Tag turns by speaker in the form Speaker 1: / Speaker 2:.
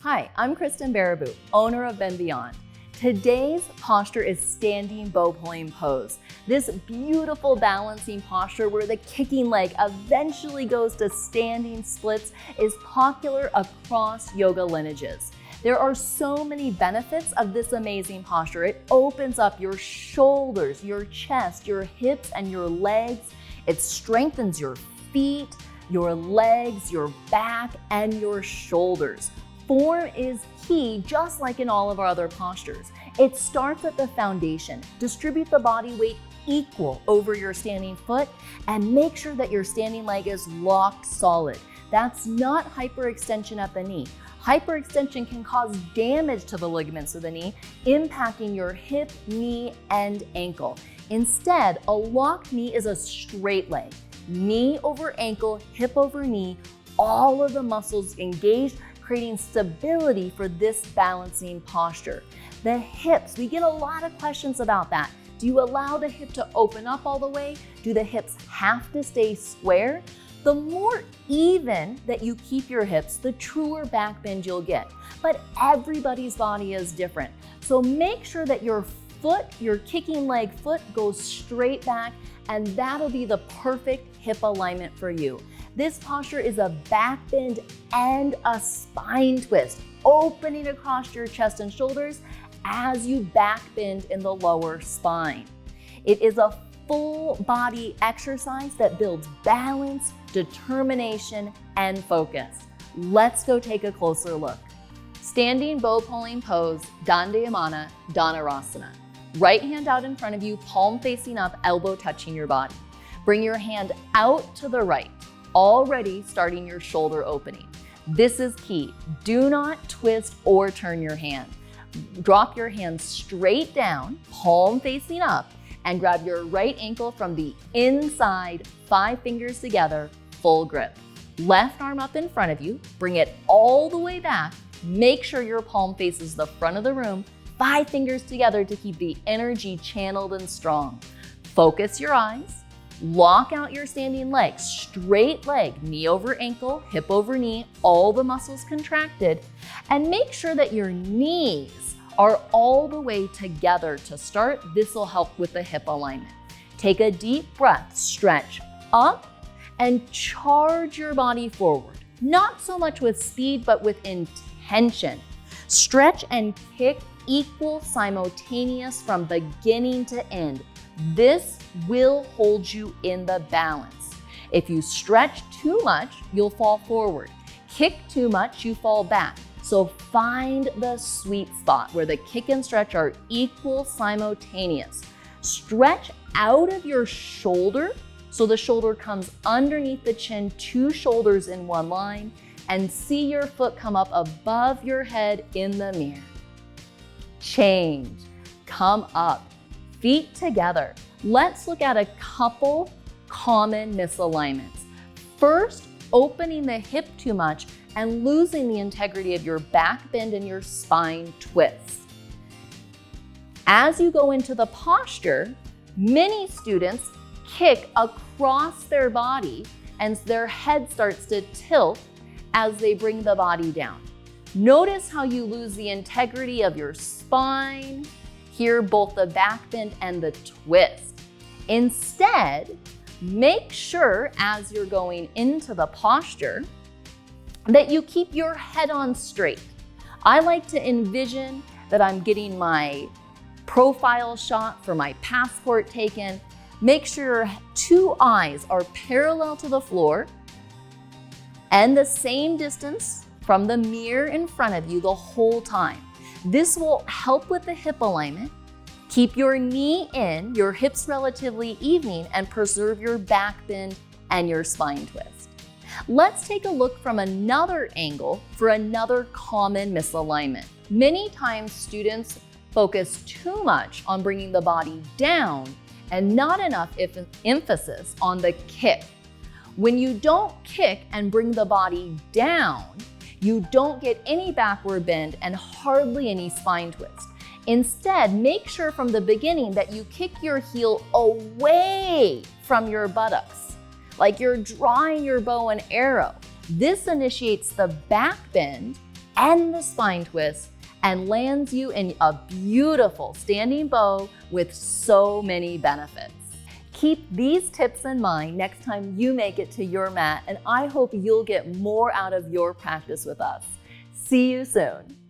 Speaker 1: Hi, I'm Kristen Baraboo, owner of Bend Beyond. Today's posture is standing bow pulling pose. This beautiful balancing posture where the kicking leg eventually goes to standing splits is popular across yoga lineages. There are so many benefits of this amazing posture. It opens up your shoulders, your chest, your hips, and your legs. It strengthens your feet, your legs, your back, and your shoulders. Form is key, just like in all of our other postures. It starts at the foundation. Distribute the body weight equal over your standing foot and make sure that your standing leg is locked solid. That's not hyperextension at the knee. Hyperextension can cause damage to the ligaments of the knee, impacting your hip, knee, and ankle. Instead, a locked knee is a straight leg. Knee over ankle, hip over knee, all of the muscles engaged, creating stability for this balancing posture. The hips, we get a lot of questions about that. Do you allow the hip to open up all the way? Do the hips have to stay square? The more even that you keep your hips, the truer back bend you'll get. But everybody's body is different. So make sure that your foot, your kicking leg foot, goes straight back, and that'll be the perfect hip alignment for you. This posture is a back bend and a spine twist, opening across your chest and shoulders as you back bend in the lower spine. It is a full body exercise that builds balance, determination, and focus. Let's go take a closer look. Standing bow pulling pose, Dandayamana Dhanurasana. Right hand out in front of you, palm facing up, elbow touching your body. Bring your hand out to the right, already starting your shoulder opening. This is key. Do not twist or turn your hand. Drop your hand straight down, palm facing up, and grab your right ankle from the inside, 5 fingers together, full grip. Left arm up in front of you, bring it all the way back. Make sure your palm faces the front of the room, 5 fingers together to keep the energy channeled and strong. Focus your eyes. Lock out your standing leg, straight leg, knee over ankle, hip over knee, all the muscles contracted, and make sure that your knees are all the way together to start. This will help with the hip alignment. Take a deep breath, stretch up, and charge your body forward. Not so much with speed, but with intention. Stretch and kick equal simultaneous from beginning to end. This will hold you in the balance. If you stretch too much, you'll fall forward. Kick too much, you fall back. So find the sweet spot where the kick and stretch are equal simultaneous. Stretch out of your shoulder so the shoulder comes underneath the chin, 2 shoulders in one line, and see your foot come up above your head in the mirror. Change, come up. Feet together. Let's look at a couple common misalignments. First, opening the hip too much and losing the integrity of your back bend and your spine twist. As you go into the posture, many students kick across their body and their head starts to tilt as they bring the body down. Notice how you lose the integrity of your spine, here both the back bend and the twist. Instead, make sure as you're going into the posture that you keep your head on straight. I like to envision that I'm getting my profile shot for my passport taken. Make sure your 2 eyes are parallel to the floor and the same distance from the mirror in front of you the whole time. This will help with the hip alignment, keep your knee in, your hips relatively even, and preserve your back bend and your spine twist. Let's take a look from another angle for another common misalignment. Many times students focus too much on bringing the body down and not enough emphasis on the kick. When you don't kick and bring the body down, you don't get any backward bend and hardly any spine twist. Instead, make sure from the beginning that you kick your heel away from your buttocks, like you're drawing your bow and arrow. This initiates the back bend and the spine twist, and lands you in a beautiful standing bow with so many benefits. Keep these tips in mind next time you make it to your mat, and I hope you'll get more out of your practice with us. See you soon.